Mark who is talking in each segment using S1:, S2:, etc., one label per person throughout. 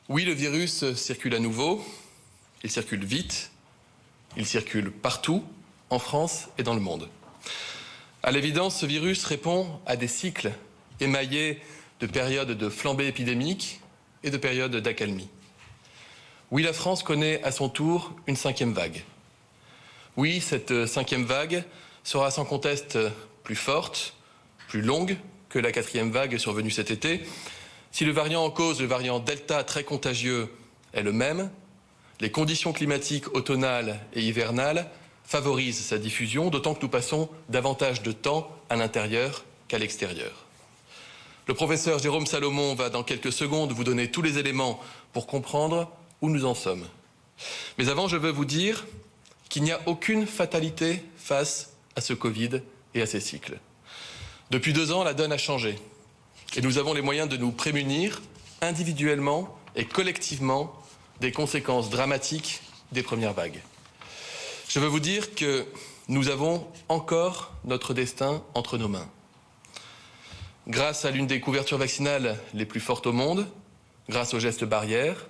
S1: Oui, le virus circule à nouveau, il circule vite, il circule partout, en France et dans le monde. À l'évidence, ce virus répond à des cycles émaillés de périodes de flambée épidémique et de périodes d'accalmie. Oui, la France connaît à son tour une 5e vague. Oui, cette 5e vague sera sans conteste plus forte, plus longue que la 4e vague survenue cet été. Si le variant en cause, le variant Delta très contagieux, est le même, les conditions climatiques automnales et hivernales favorisent sa diffusion, d'autant que nous passons davantage de temps à l'intérieur qu'à l'extérieur. Le professeur Jérôme Salomon va dans quelques secondes vous donner tous les éléments pour comprendre où nous en sommes. Mais avant, je veux vous dire qu'il n'y a aucune fatalité face à ce Covid et à ces cycles. Depuis 2 ans, la donne a changé. Et nous avons les moyens de nous prémunir individuellement et collectivement des conséquences dramatiques des premières vagues. Je veux vous dire que nous avons encore notre destin entre nos mains. Grâce à l'une des couvertures vaccinales les plus fortes au monde, grâce aux gestes barrières,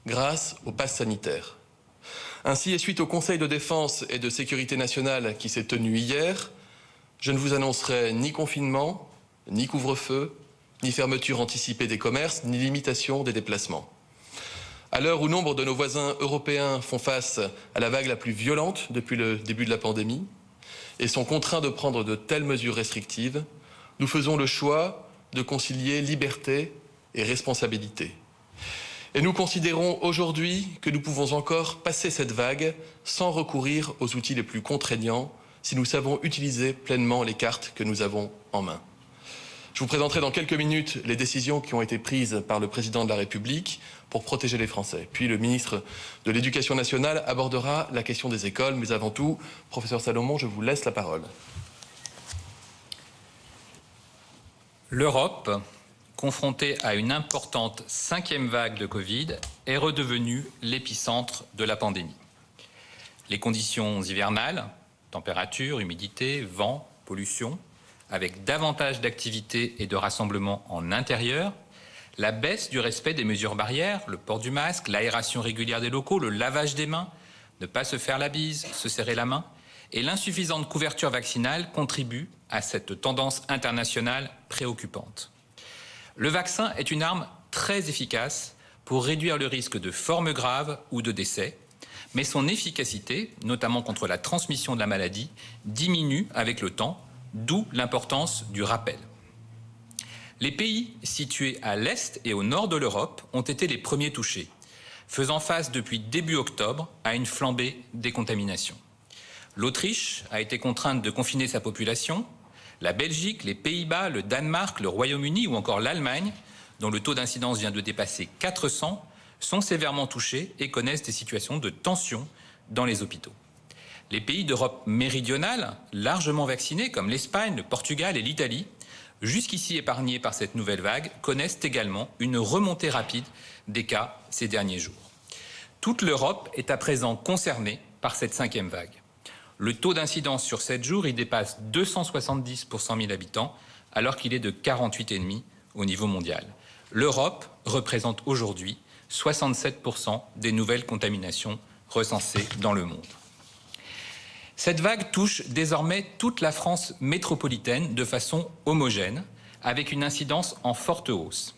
S1: grâce au pass sanitaire. Ainsi, et suite au Conseil de défense et de sécurité nationale qui s'est tenu hier, je ne vous annoncerai ni confinement, ni couvre-feu, ni fermeture anticipée des commerces, ni limitation des déplacements. À l'heure où nombre de nos voisins européens font face à la vague la plus violente depuis le début de la pandémie et sont contraints de prendre de telles mesures restrictives, nous faisons le choix de concilier liberté et responsabilité. Et nous considérons aujourd'hui que nous pouvons encore passer cette vague sans recourir aux outils les plus contraignants si nous savons utiliser pleinement les cartes que nous avons en main. Je vous présenterai dans quelques minutes les décisions qui ont été prises par le président de la République pour protéger les Français. Puis le ministre de l'Éducation nationale abordera la question des écoles. Mais avant tout, professeur Salomon, je vous laisse la parole.
S2: L'Europe, confrontée à une importante 5e vague de Covid, est redevenue l'épicentre de la pandémie. Les conditions hivernales, température, humidité, vent, pollution, avec davantage d'activités et de rassemblements en intérieur, la baisse du respect des mesures barrières, le port du masque, l'aération régulière des locaux, le lavage des mains, ne pas se faire la bise, se serrer la main, et l'insuffisante couverture vaccinale contribuent à cette tendance internationale préoccupante. Le vaccin est une arme très efficace pour réduire le risque de formes graves ou de décès, mais son efficacité, notamment contre la transmission de la maladie, diminue avec le temps, d'où l'importance du rappel. Les pays situés à l'est et au nord de l'Europe ont été les premiers touchés, faisant face depuis début octobre à une flambée des contaminations. L'Autriche a été contrainte de confiner sa population, la Belgique, les Pays-Bas, le Danemark, le Royaume-Uni ou encore l'Allemagne, dont le taux d'incidence vient de dépasser 400, sont sévèrement touchés et connaissent des situations de tension dans les hôpitaux. Les pays d'Europe méridionale, largement vaccinés, comme l'Espagne, le Portugal et l'Italie, jusqu'ici épargnés par cette nouvelle vague, connaissent également une remontée rapide des cas ces derniers jours. Toute l'Europe est à présent concernée par cette 5e vague. Le taux d'incidence sur 7 jours, il dépasse 270 pour 100 000 habitants, alors qu'il est de 48,5 au niveau mondial. L'Europe représente aujourd'hui 67% des nouvelles contaminations recensées dans le monde. Cette vague touche désormais toute la France métropolitaine de façon homogène, avec une incidence en forte hausse.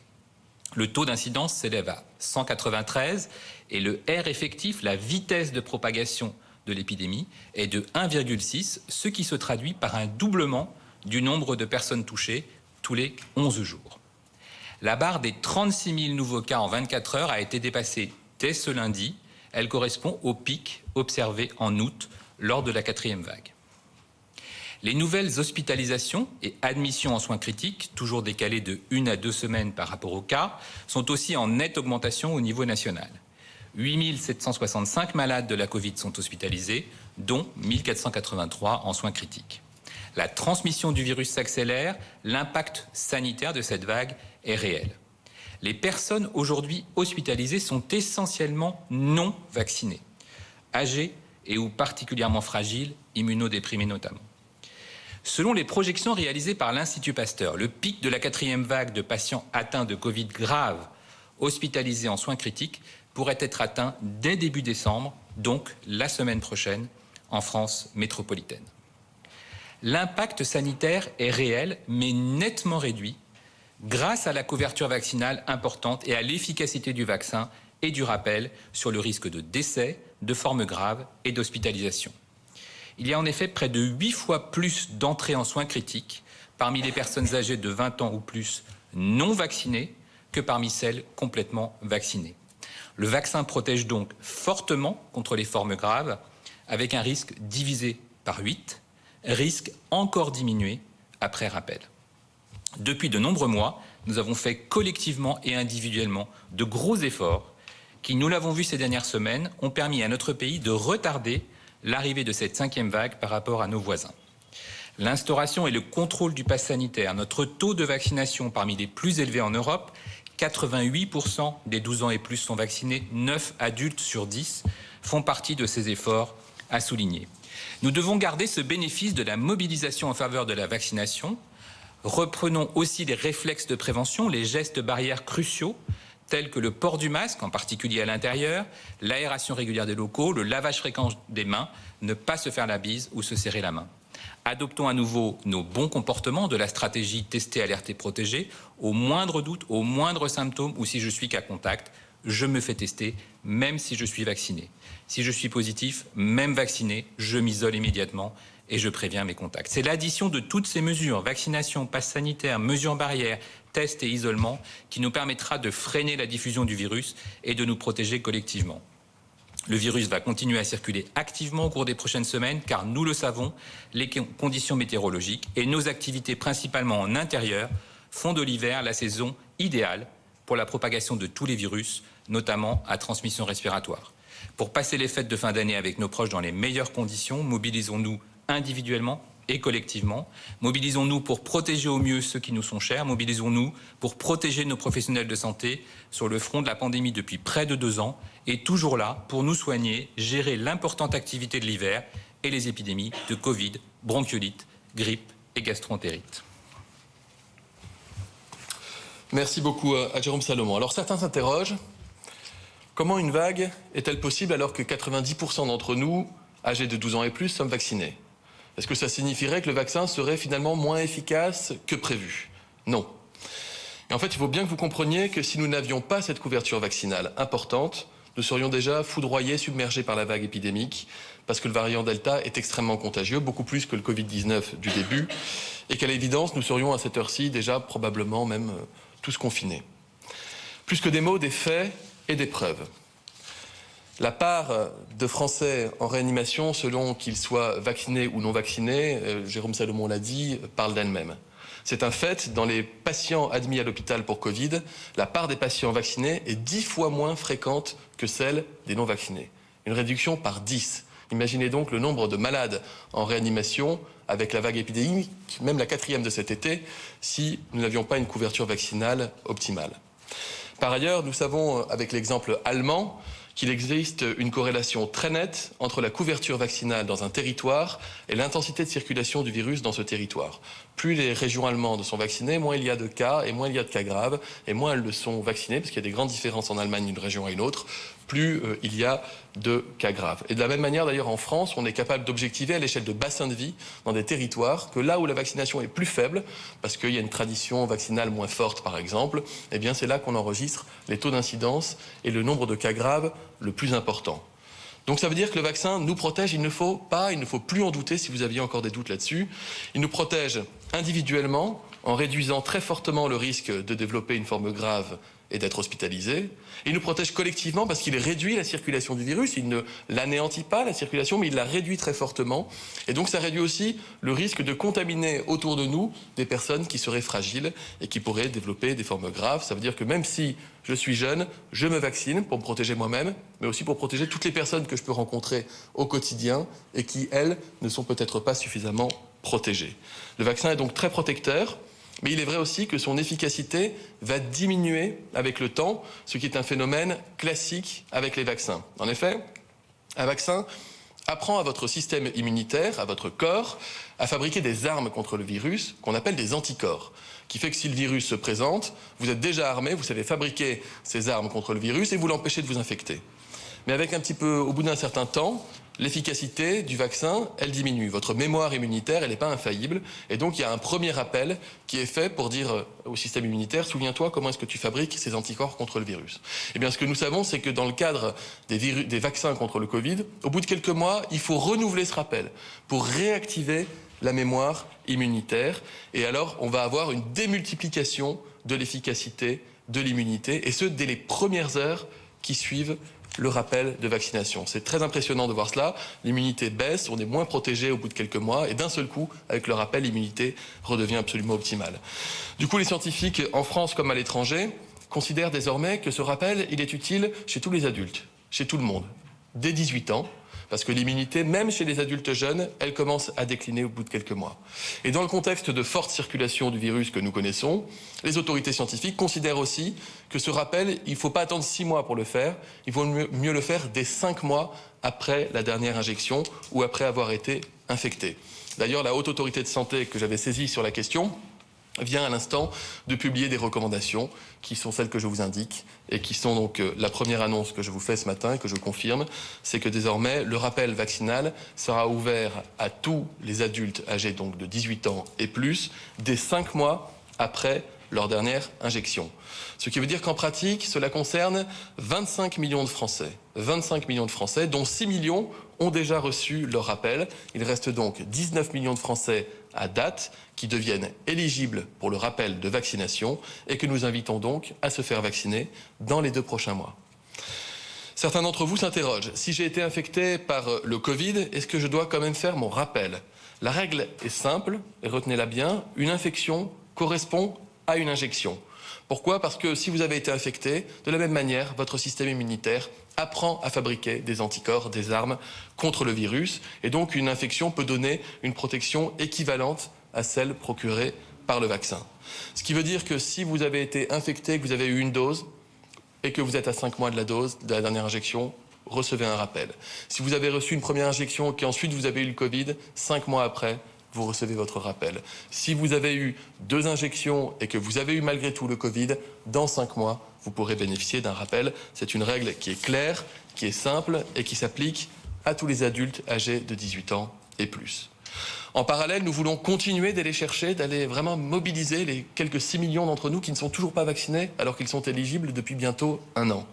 S2: Le taux d'incidence s'élève à 193 et le R effectif, la vitesse de propagation de l'épidémie, est de 1,6, ce qui se traduit par un doublement du nombre de personnes touchées tous les 11 jours. La barre des 36 000 nouveaux cas en 24 heures a été dépassée dès ce lundi. Elle correspond au pic observé en août lors de la 4e vague. Les nouvelles hospitalisations et admissions en soins critiques, toujours décalées de 1 à 2 semaines par rapport aux cas, sont aussi en nette augmentation au niveau national. 8 765 malades de la Covid sont hospitalisés, dont 1 483 en soins critiques. La transmission du virus s'accélère, l'impact sanitaire de cette vague est réel. Les personnes aujourd'hui hospitalisées sont essentiellement non vaccinées, âgées et ou particulièrement fragiles, immunodéprimés notamment. Selon les projections réalisées par l'Institut Pasteur, le pic de la 4e vague de patients atteints de Covid grave hospitalisés en soins critiques pourraient être atteints dès début décembre, donc la semaine prochaine, en France métropolitaine. L'impact sanitaire est réel, mais nettement réduit, grâce à la couverture vaccinale importante et à l'efficacité du vaccin et du rappel sur le risque de décès, de formes graves et d'hospitalisation. Il y a en effet près de 8 fois plus d'entrées en soins critiques parmi les personnes âgées de 20 ans ou plus non vaccinées que parmi celles complètement vaccinées. Le vaccin protège donc fortement contre les formes graves, avec un risque divisé par 8, risque encore diminué après rappel. Depuis de nombreux mois, nous avons fait collectivement et individuellement de gros efforts qui, nous l'avons vu ces dernières semaines, ont permis à notre pays de retarder l'arrivée de cette 5e vague par rapport à nos voisins. L'instauration et le contrôle du pass sanitaire, notre taux de vaccination parmi les plus élevés en Europe, 88% des 12 ans et plus sont vaccinés, 9 adultes sur 10 font partie de ces efforts à souligner. Nous devons garder ce bénéfice de la mobilisation en faveur de la vaccination. Reprenons aussi les réflexes de prévention, les gestes barrières cruciaux, tels que le port du masque, en particulier à l'intérieur, l'aération régulière des locaux, le lavage fréquent des mains, ne pas se faire la bise ou se serrer la main. Adoptons à nouveau nos bons comportements de la stratégie tester, alerter, protéger. Au moindre doute, au moindre symptôme ou si je suis cas contact, je me fais tester, même si je suis vacciné. Si je suis positif, même vacciné, je m'isole immédiatement et je préviens mes contacts. C'est l'addition de toutes ces mesures, vaccination, passe sanitaire, mesures barrières, tests et isolement, qui nous permettra de freiner la diffusion du virus et de nous protéger collectivement. Le virus va continuer à circuler activement au cours des prochaines semaines, car nous le savons, les conditions météorologiques et nos activités principalement en intérieur font de l'hiver la saison idéale pour la propagation de tous les virus, notamment à transmission respiratoire. Pour passer les fêtes de fin d'année avec nos proches dans les meilleures conditions, mobilisons-nous individuellement et collectivement. Mobilisons-nous pour protéger au mieux ceux qui nous sont chers. Mobilisons-nous pour protéger nos professionnels de santé sur le front de la pandémie depuis près de 2 ans et toujours là pour nous soigner, gérer l'importante activité de l'hiver et les épidémies de Covid, bronchiolite, grippe et gastroentérite.
S1: Merci beaucoup à Jérôme Salomon. Alors certains s'interrogent, comment une vague est-elle possible alors que 90% d'entre nous, âgés de 12 ans et plus, sommes vaccinés? Est-ce que ça signifierait que le vaccin serait finalement moins efficace que prévu? Non. Et en fait, il faut bien que vous compreniez que si nous n'avions pas cette couverture vaccinale importante, nous serions déjà foudroyés, submergés par la vague épidémique, parce que le variant Delta est extrêmement contagieux, beaucoup plus que le Covid-19 du début, et qu'à l'évidence, nous serions à cette heure-ci déjà probablement même tous confinés. Plus que des mots, des faits et des preuves. La part de Français en réanimation, selon qu'ils soient vaccinés ou non vaccinés, Jérôme Salomon l'a dit, parle d'elle-même. C'est un fait, dans les patients admis à l'hôpital pour Covid, la part des patients vaccinés est 10 fois moins fréquente que celle des non vaccinés. Une réduction par 10. Imaginez donc le nombre de malades en réanimation avec la vague épidémique, même la 4e de cet été, si nous n'avions pas une couverture vaccinale optimale. Par ailleurs, nous savons, avec l'exemple allemand, qu'il existe une corrélation très nette entre la couverture vaccinale dans un territoire et l'intensité de circulation du virus dans ce territoire. Plus les régions allemandes sont vaccinées, moins il y a de cas et moins il y a de cas graves, et moins elles le sont vaccinées, parce qu'il y a des grandes différences en Allemagne d'une région à une autre, plus il y a de cas graves. Et de la même manière, d'ailleurs, en France, on est capable d'objectiver à l'échelle de bassins de vie dans des territoires que là où la vaccination est plus faible, parce qu'il y a une tradition vaccinale moins forte, par exemple, eh bien c'est là qu'on enregistre les taux d'incidence et le nombre de cas graves le plus important. Donc ça veut dire que le vaccin nous protège, il ne faut plus en douter si vous aviez encore des doutes là-dessus. Il nous protège individuellement en réduisant très fortement le risque de développer une forme grave et d'être hospitalisé. Il nous protège collectivement parce qu'il réduit la circulation du virus. Il ne l'anéantit pas, la circulation, mais il la réduit très fortement. Et donc ça réduit aussi le risque de contaminer autour de nous des personnes qui seraient fragiles et qui pourraient développer des formes graves. Ça veut dire que même si je suis jeune, je me vaccine pour me protéger moi-même, mais aussi pour protéger toutes les personnes que je peux rencontrer au quotidien et qui, elles, ne sont peut-être pas suffisamment protégées. Le vaccin est donc très protecteur. Mais il est vrai aussi que son efficacité va diminuer avec le temps, ce qui est un phénomène classique avec les vaccins. En effet, un vaccin apprend à votre système immunitaire, à votre corps, à fabriquer des armes contre le virus qu'on appelle des anticorps, qui fait que si le virus se présente, vous êtes déjà armé, vous savez fabriquer ces armes contre le virus et vous l'empêchez de vous infecter. Mais avec au bout d'un certain temps, l'efficacité du vaccin, elle diminue. Votre mémoire immunitaire, elle n'est pas infaillible. Et donc, il y a un premier appel qui est fait pour dire au système immunitaire, souviens-toi comment est-ce que tu fabriques ces anticorps contre le virus. Eh bien, ce que nous savons, c'est que dans le cadre des vaccins contre le Covid, au bout de quelques mois, il faut renouveler ce rappel pour réactiver la mémoire immunitaire. Et alors, on va avoir une démultiplication de l'efficacité de l'immunité, et ce, dès les premières heures qui suivent le rappel de vaccination. C'est très impressionnant de voir cela. L'immunité baisse, on est moins protégé au bout de quelques mois et d'un seul coup, avec le rappel, l'immunité redevient absolument optimale. Du coup, les scientifiques, en France comme à l'étranger, considèrent désormais que ce rappel, il est utile chez tous les adultes, chez tout le monde, dès 18 ans, parce que l'immunité, même chez les adultes jeunes, elle commence à décliner au bout de quelques mois. Et dans le contexte de forte circulation du virus que nous connaissons, les autorités scientifiques considèrent aussi que ce rappel, il ne faut pas attendre 6 mois pour le faire, il vaut mieux le faire dès 5 mois après la dernière injection ou après avoir été infecté. D'ailleurs, la Haute Autorité de Santé que j'avais saisie sur la question vient à l'instant de publier des recommandations qui sont celles que je vous indique et qui sont donc la première annonce que je vous fais ce matin et que je confirme, c'est que désormais le rappel vaccinal sera ouvert à tous les adultes âgés donc de 18 ans et plus dès 5 mois après leur dernière injection. Ce qui veut dire qu'en pratique, cela concerne 25 millions de Français. 25 millions de Français, dont 6 millions ont déjà reçu leur rappel. Il reste donc 19 millions de Français à date qui deviennent éligibles pour le rappel de vaccination et que nous invitons donc à se faire vacciner dans les 2 prochains mois. Certains d'entre vous s'interrogent. Si j'ai été infecté par le Covid, est-ce que je dois quand même faire mon rappel? La règle est simple, et retenez-la bien, une infection correspond à une injection. Pourquoi? Parce que si vous avez été infecté, de la même manière, votre système immunitaire apprend à fabriquer des anticorps, des armes contre le virus. Et donc, une infection peut donner une protection équivalente à celle procurée par le vaccin. Ce qui veut dire que si vous avez été infecté, que vous avez eu une dose, et que vous êtes à 5 mois de la dose, de la dernière injection, recevez un rappel. Si vous avez reçu une première injection et qu'ensuite vous avez eu le Covid, 5 mois après, vous recevez votre rappel. Si vous avez eu 2 injections et que vous avez eu malgré tout le Covid, dans 5 mois, vous pourrez bénéficier d'un rappel. C'est une règle qui est claire, qui est simple et qui s'applique à tous les adultes âgés de 18 ans et plus. En parallèle, nous voulons continuer d'aller chercher, d'aller vraiment mobiliser les quelques 6 millions d'entre nous qui ne sont toujours pas vaccinés alors qu'ils sont éligibles depuis bientôt 1 an.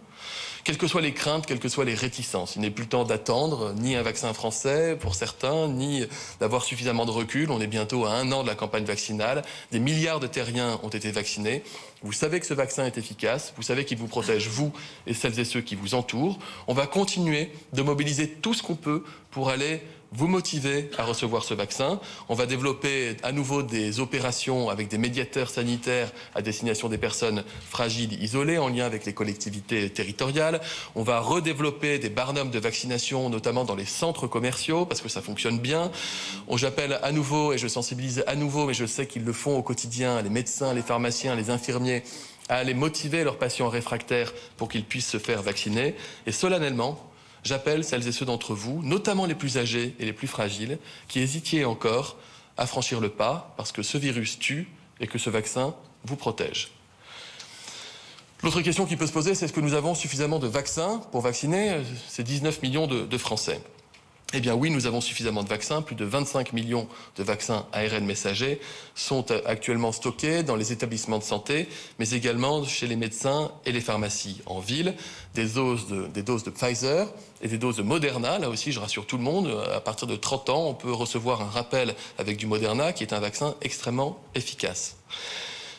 S1: Quelles que soient les craintes, quelles que soient les réticences, il n'est plus le temps d'attendre ni un vaccin français pour certains, ni d'avoir suffisamment de recul. On est bientôt à 1 an de la campagne vaccinale. Des milliards de terriens ont été vaccinés. Vous savez que ce vaccin est efficace. Vous savez qu'il vous protège, vous et celles et ceux qui vous entourent. On va continuer de mobiliser tout ce qu'on peut pour aller vous motiver à recevoir ce vaccin. On va développer à nouveau des opérations avec des médiateurs sanitaires à destination des personnes fragiles isolées en lien avec les collectivités territoriales. On va redévelopper des barnums de vaccination, notamment dans les centres commerciaux, parce que ça fonctionne bien. J'appelle à nouveau et je sensibilise à nouveau, mais je sais qu'ils le font au quotidien, les médecins, les pharmaciens, les infirmiers, à aller motiver leurs patients réfractaires pour qu'ils puissent se faire vacciner. Et solennellement, j'appelle celles et ceux d'entre vous, notamment les plus âgés et les plus fragiles, qui hésitiez encore à franchir le pas parce que ce virus tue et que ce vaccin vous protège. L'autre question qui peut se poser, c'est est-ce que nous avons suffisamment de vaccins pour vacciner ces 19 millions de Français ? Eh bien oui, nous avons suffisamment de vaccins. Plus de 25 millions de vaccins ARN messagers sont actuellement stockés dans les établissements de santé, mais également chez les médecins et les pharmacies en ville. Des doses de Pfizer et des doses de Moderna. Là aussi, je rassure tout le monde, à partir de 30 ans, on peut recevoir un rappel avec du Moderna, qui est un vaccin extrêmement efficace.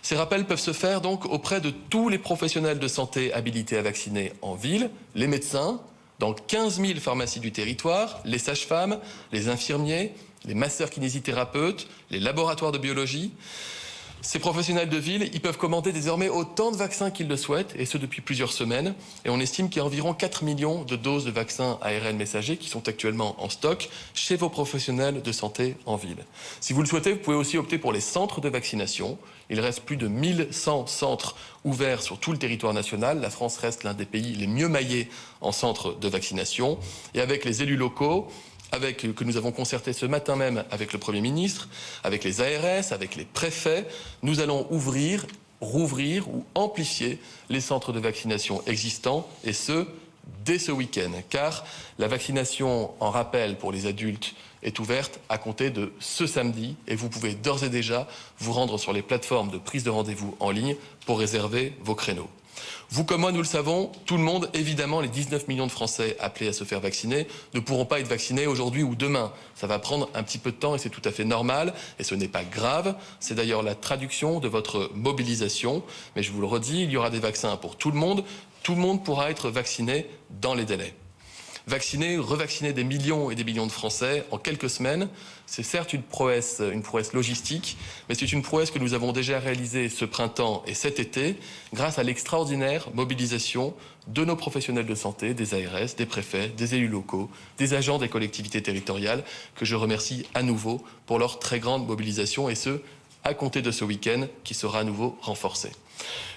S1: Ces rappels peuvent se faire donc auprès de tous les professionnels de santé habilités à vacciner en ville, les médecins, dans 15 000 pharmacies du territoire, les sages-femmes, les infirmiers, les masseurs-kinésithérapeutes, les laboratoires de biologie. Ces professionnels de ville, ils peuvent commander désormais autant de vaccins qu'ils le souhaitent, et ce depuis plusieurs semaines. Et on estime qu'il y a environ 4 millions de doses de vaccins ARN messagers qui sont actuellement en stock chez vos professionnels de santé en ville. Si vous le souhaitez, vous pouvez aussi opter pour les centres de vaccination. Il reste plus de 1100 centres ouverts sur tout le territoire national. La France reste l'un des pays les mieux maillés en centres de vaccination. Et avec les élus locaux, que nous avons concerté ce matin même avec le Premier ministre, avec les ARS, avec les préfets, nous allons rouvrir ou amplifier les centres de vaccination existants, et ce, dès ce week-end. Car la vaccination en rappel pour les adultes est ouverte à compter de ce samedi, et vous pouvez d'ores et déjà vous rendre sur les plateformes de prise de rendez-vous en ligne pour réserver vos créneaux. Vous comme moi, nous le savons, tout le monde, évidemment, les 19 millions de Français appelés à se faire vacciner, ne pourront pas être vaccinés aujourd'hui ou demain. Ça va prendre un petit peu de temps et c'est tout à fait normal et ce n'est pas grave. C'est d'ailleurs la traduction de votre mobilisation. Mais je vous le redis, il y aura des vaccins pour tout le monde. Tout le monde pourra être vacciné dans les délais. Vacciner, revacciner des millions et des millions de Français en quelques semaines, c'est certes une prouesse logistique, mais c'est une prouesse que nous avons déjà réalisée ce printemps et cet été grâce à l'extraordinaire mobilisation de nos professionnels de santé, des ARS, des préfets, des élus locaux, des agents des collectivités territoriales, que je remercie à nouveau pour leur très grande mobilisation, et ce, à compter de ce week-end qui sera à nouveau renforcé.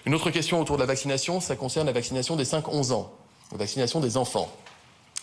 S1: Une autre question autour de la vaccination, ça concerne la vaccination des 5-11 ans, la vaccination des enfants.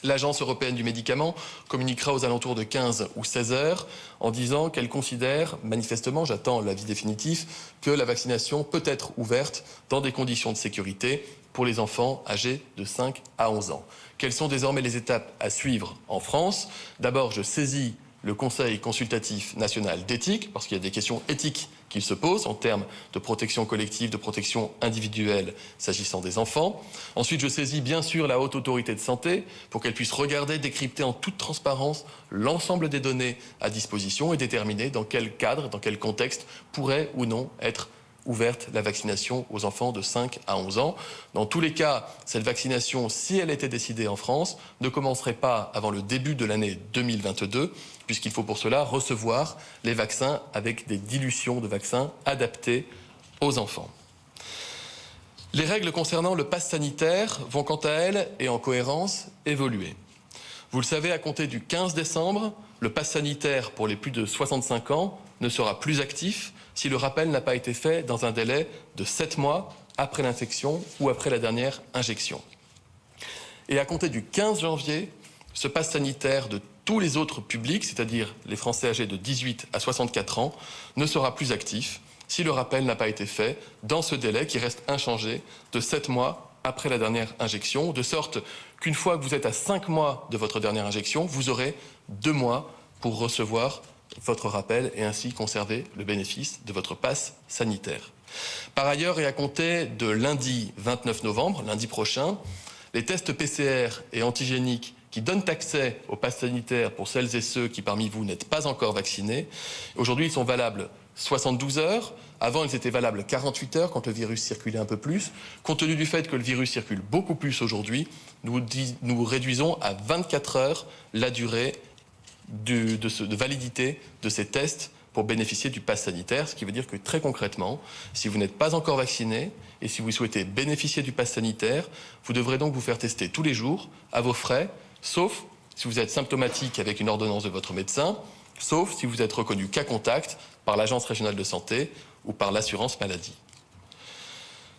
S1: L'Agence européenne du médicament communiquera aux alentours de 15 ou 16 heures en disant qu'elle considère, manifestement, j'attends l'avis définitif, que la vaccination peut être ouverte dans des conditions de sécurité pour les enfants âgés de 5 à 11 ans. Quelles sont désormais les étapes à suivre en France? D'abord, je saisis le Conseil consultatif national d'éthique, parce qu'il y a des questions éthiques qui se posent en termes de protection collective, de protection individuelle s'agissant des enfants. Ensuite, je saisis bien sûr la Haute Autorité de Santé pour qu'elle puisse regarder, décrypter en toute transparence l'ensemble des données à disposition et déterminer dans quel cadre, dans quel contexte pourrait ou non être ouverte la vaccination aux enfants de 5 à 11 ans. Dans tous les cas, cette vaccination, si elle était décidée en France, ne commencerait pas avant le début de l'année 2022, puisqu'il faut pour cela recevoir les vaccins avec des dilutions de vaccins adaptées aux enfants. Les règles concernant le pass sanitaire vont quant à elles, et en cohérence, évoluer. Vous le savez, à compter du 15 décembre, le pass sanitaire pour les plus de 65 ans ne sera plus actif si le rappel n'a pas été fait dans un délai de 7 mois après l'infection ou après la dernière injection. Et à compter du 15 janvier, ce pass sanitaire de tous les autres publics, c'est-à-dire les Français âgés de 18 à 64 ans, ne sera plus actif si le rappel n'a pas été fait dans ce délai qui reste inchangé de 7 mois après la dernière injection, de sorte qu'une fois que vous êtes à 5 mois de votre dernière injection, vous aurez 2 mois pour recevoir votre rappel et ainsi conserver le bénéfice de votre passe sanitaire. Par ailleurs, et à compter de lundi 29 novembre, lundi prochain, les tests PCR et antigéniques qui donnent accès au pass sanitaire pour celles et ceux qui parmi vous n'êtes pas encore vaccinés, aujourd'hui ils sont valables 72 heures. Avant, ils étaient valables 48 heures quand le virus circulait un peu plus. Compte tenu du fait que le virus circule beaucoup plus aujourd'hui, nous réduisons à 24 heures la durée de validité de ces tests pour bénéficier du pass sanitaire, ce qui veut dire que très concrètement, si vous n'êtes pas encore vacciné et si vous souhaitez bénéficier du pass sanitaire, vous devrez donc vous faire tester tous les jours à vos frais, sauf si vous êtes symptomatique avec une ordonnance de votre médecin, sauf si vous êtes reconnu cas contact par l'Agence régionale de santé ou par l'assurance maladie.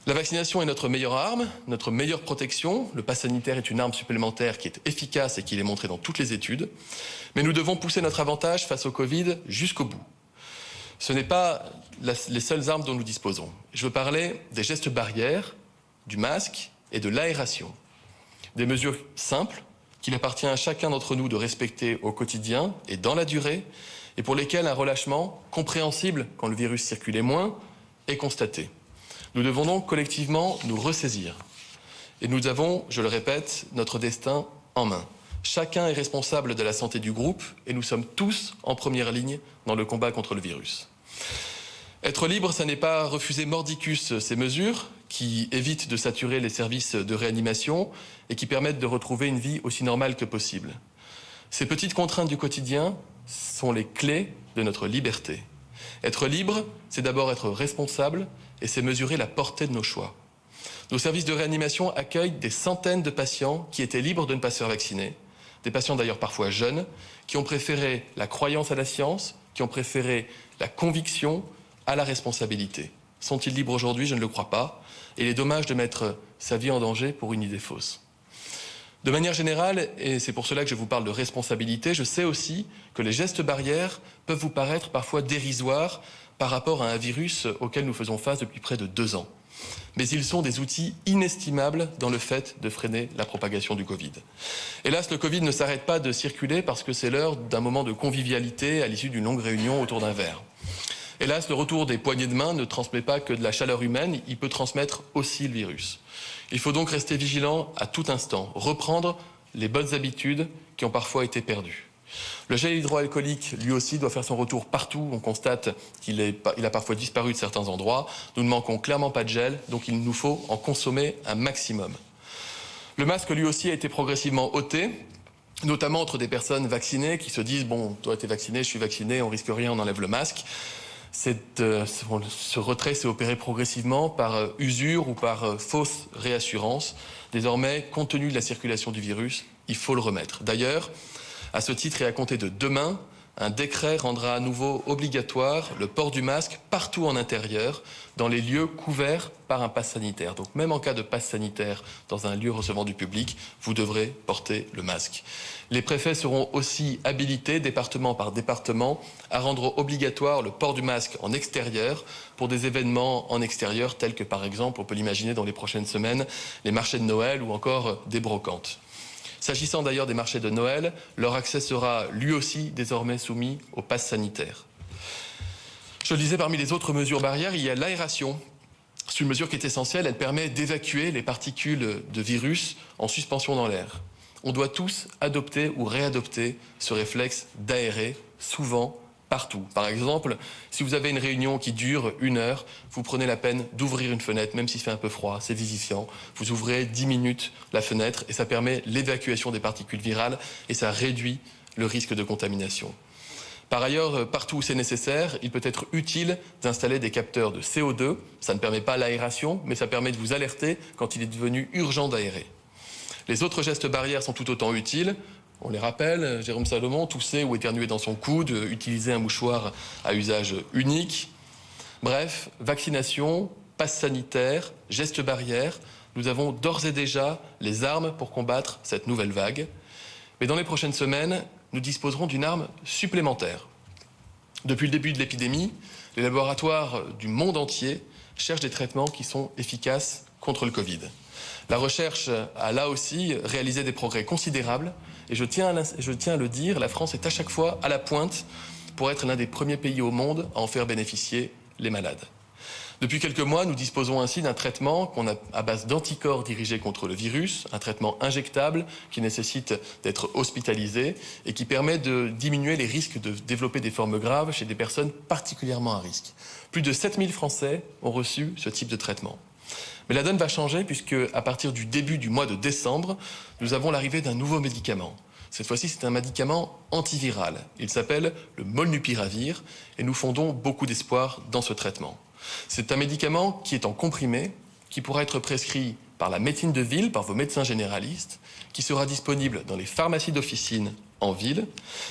S1: La vaccination est notre meilleure arme, notre meilleure protection. Le pass sanitaire est une arme supplémentaire qui est efficace et qui est montrée dans toutes les études. Mais nous devons pousser notre avantage face au Covid jusqu'au bout. Ce n'est pas les seules armes dont nous disposons. Je veux parler des gestes barrières, du masque et de l'aération. Des mesures simples qu'il appartient à chacun d'entre nous de respecter au quotidien et dans la durée, et pour lesquelles un relâchement compréhensible quand le virus circulait moins est constaté. Nous devons donc collectivement nous ressaisir. Et nous avons, je le répète, notre destin en main. Chacun est responsable de la santé du groupe et nous sommes tous en première ligne dans le combat contre le virus. Être libre, ça n'est pas refuser mordicus ces mesures qui évitent de saturer les services de réanimation et qui permettent de retrouver une vie aussi normale que possible. Ces petites contraintes du quotidien sont les clés de notre liberté. Être libre, c'est d'abord être responsable et c'est mesurer la portée de nos choix. Nos services de réanimation accueillent des centaines de patients qui étaient libres de ne pas se faire vacciner, des patients d'ailleurs parfois jeunes, qui ont préféré la croyance à la science, qui ont préféré la conviction à la responsabilité. Sont-ils libres aujourd'hui? Je ne le crois pas. Et il est dommage de mettre sa vie en danger pour une idée fausse. De manière générale, et c'est pour cela que je vous parle de responsabilité, je sais aussi que les gestes barrières peuvent vous paraître parfois dérisoires par rapport à un virus auquel nous faisons face depuis près de 2 ans. Mais ils sont des outils inestimables dans le fait de freiner la propagation du Covid. Hélas, le Covid ne s'arrête pas de circuler parce que c'est l'heure d'un moment de convivialité à l'issue d'une longue réunion autour d'un verre. Hélas, le retour des poignées de main ne transmet pas que de la chaleur humaine, il peut transmettre aussi le virus. Il faut donc rester vigilant à tout instant, reprendre les bonnes habitudes qui ont parfois été perdues. Le gel hydroalcoolique, lui aussi, doit faire son retour partout. On constate qu'il a parfois disparu de certains endroits. Nous ne manquons clairement pas de gel, donc il nous faut en consommer un maximum. Le masque, lui aussi, a été progressivement ôté, notamment entre des personnes vaccinées qui se disent « bon, toi t'es vacciné, je suis vacciné, on risque rien, on enlève le masque ». Ce retrait s'est opéré progressivement par usure ou par fausse réassurance. Désormais, compte tenu de la circulation du virus, il faut le remettre. D'ailleurs, à ce titre et à compter de demain, un décret rendra à nouveau obligatoire le port du masque partout en intérieur, dans les lieux couverts par un pass sanitaire. Donc même en cas de pass sanitaire dans un lieu recevant du public, vous devrez porter le masque. Les préfets seront aussi habilités, département par département, à rendre obligatoire le port du masque en extérieur pour des événements en extérieur tels que par exemple, on peut l'imaginer dans les prochaines semaines, les marchés de Noël ou encore des brocantes. S'agissant d'ailleurs des marchés de Noël, leur accès sera lui aussi désormais soumis au pass sanitaire. Je le disais, parmi les autres mesures barrières, il y a l'aération. C'est une mesure qui est essentielle, elle permet d'évacuer les particules de virus en suspension dans l'air. On doit tous adopter ou réadopter ce réflexe d'aérer, souvent, partout. Par exemple, si vous avez une réunion qui dure 1 heure, vous prenez la peine d'ouvrir une fenêtre, même s'il fait un peu froid, c'est vivifiant. Vous ouvrez 10 minutes la fenêtre et ça permet l'évacuation des particules virales et ça réduit le risque de contamination. Par ailleurs, partout où c'est nécessaire, il peut être utile d'installer des capteurs de CO2. Ça ne permet pas l'aération, mais ça permet de vous alerter quand il est devenu urgent d'aérer. Les autres gestes barrières sont tout autant utiles. On les rappelle, Jérôme Salomon, tousser ou éternuer dans son coude, utiliser un mouchoir à usage unique. Bref, vaccination, passe sanitaire, gestes barrières, nous avons d'ores et déjà les armes pour combattre cette nouvelle vague. Mais dans les prochaines semaines, nous disposerons d'une arme supplémentaire. Depuis le début de l'épidémie, les laboratoires du monde entier cherchent des traitements qui sont efficaces contre le Covid. La recherche a là aussi réalisé des progrès considérables et je tiens à le dire, la France est à chaque fois à la pointe pour être l'un des premiers pays au monde à en faire bénéficier les malades. Depuis quelques mois, nous disposons ainsi d'un traitement qu'on a à base d'anticorps dirigés contre le virus, un traitement injectable qui nécessite d'être hospitalisé et qui permet de diminuer les risques de développer des formes graves chez des personnes particulièrement à risque. Plus de 7000 Français ont reçu ce type de traitement. Mais la donne va changer puisque, à partir du début du mois de décembre, nous avons l'arrivée d'un nouveau médicament. Cette fois-ci, c'est un médicament antiviral. Il s'appelle le molnupiravir et nous fondons beaucoup d'espoir dans ce traitement. C'est un médicament qui est en comprimé, qui pourra être prescrit par la médecine de ville, par vos médecins généralistes, qui sera disponible dans les pharmacies d'officine en ville.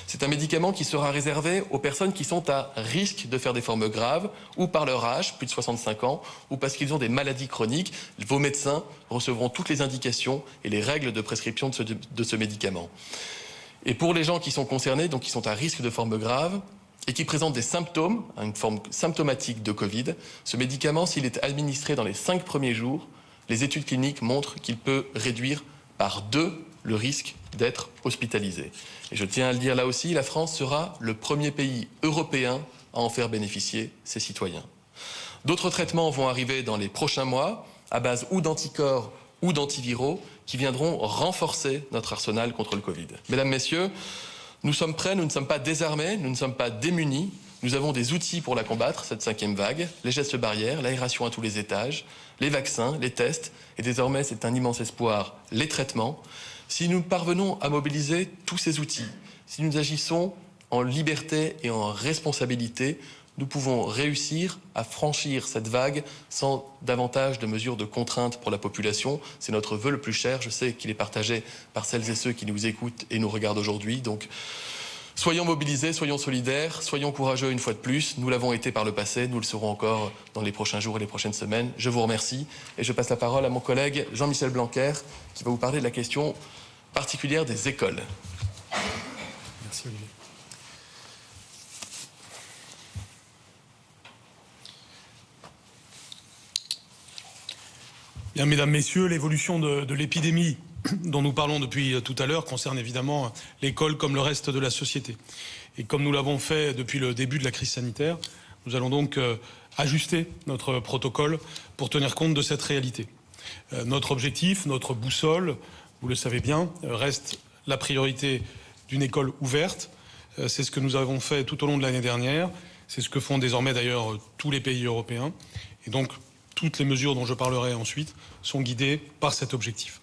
S1: C'est un médicament qui sera réservé aux personnes qui sont à risque de faire des formes graves, ou par leur âge, plus de 65 ans, ou parce qu'ils ont des maladies chroniques. Vos médecins recevront toutes les indications et les règles de prescription de ce médicament. Et pour les gens qui sont concernés, donc qui sont à risque de formes graves, et qui présentent des symptômes, une forme symptomatique de Covid, ce médicament, s'il est administré dans les 5 premiers jours, les études cliniques montrent qu'il peut réduire par 2 le risque d'être hospitalisé. Et je tiens à le dire là aussi, la France sera le premier pays européen à en faire bénéficier ses citoyens. D'autres traitements vont arriver dans les prochains mois, à base ou d'anticorps ou d'antiviraux, qui viendront renforcer notre arsenal contre le Covid. Mesdames, Messieurs, nous sommes prêts, nous ne sommes pas désarmés, nous ne sommes pas démunis. Nous avons des outils pour la combattre, cette 5e vague, les gestes barrières, l'aération à tous les étages, les vaccins, les tests, et désormais, c'est un immense espoir, les traitements. Si nous parvenons à mobiliser tous ces outils, si nous agissons en liberté et en responsabilité, nous pouvons réussir à franchir cette vague sans davantage de mesures de contrainte pour la population. C'est notre vœu le plus cher. Je sais qu'il est partagé par celles et ceux qui nous écoutent et nous regardent aujourd'hui. Donc, soyons mobilisés, soyons solidaires, soyons courageux une fois de plus. Nous l'avons été par le passé, nous le serons encore dans les prochains jours et les prochaines semaines. Je vous remercie et je passe la parole à mon collègue Jean-Michel Blanquer qui va vous parler de la question particulière des écoles.
S3: Merci Olivier. Bien, mesdames, messieurs, l'évolution de l'épidémie dont nous parlons depuis tout à l'heure concerne évidemment l'école comme le reste de la société. Et comme nous l'avons fait depuis le début de la crise sanitaire, nous allons donc ajuster notre protocole pour tenir compte de cette réalité. Notre objectif, notre boussole, vous le savez bien, reste la priorité d'une école ouverte. C'est ce que nous avons fait tout au long de l'année dernière. C'est ce que font désormais d'ailleurs tous les pays européens. Et donc, toutes les mesures dont je parlerai ensuite sont guidées par cet objectif.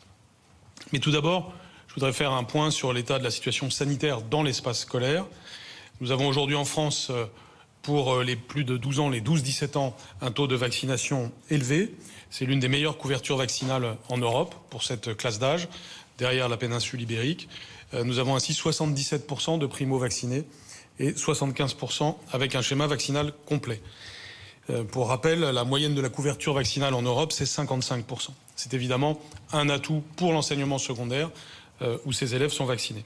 S3: Mais tout d'abord, je voudrais faire un point sur l'état de la situation sanitaire dans l'espace scolaire. Nous avons aujourd'hui en France, pour les plus de 12 ans, les 12-17 ans, un taux de vaccination élevé. C'est l'une des meilleures couvertures vaccinales en Europe pour cette classe d'âge, derrière la péninsule ibérique. Nous avons ainsi 77% de primo-vaccinés et 75% avec un schéma vaccinal complet. Pour rappel, la moyenne de la couverture vaccinale en Europe, c'est 55%. C'est évidemment un atout pour l'enseignement secondaire où ces élèves sont vaccinés.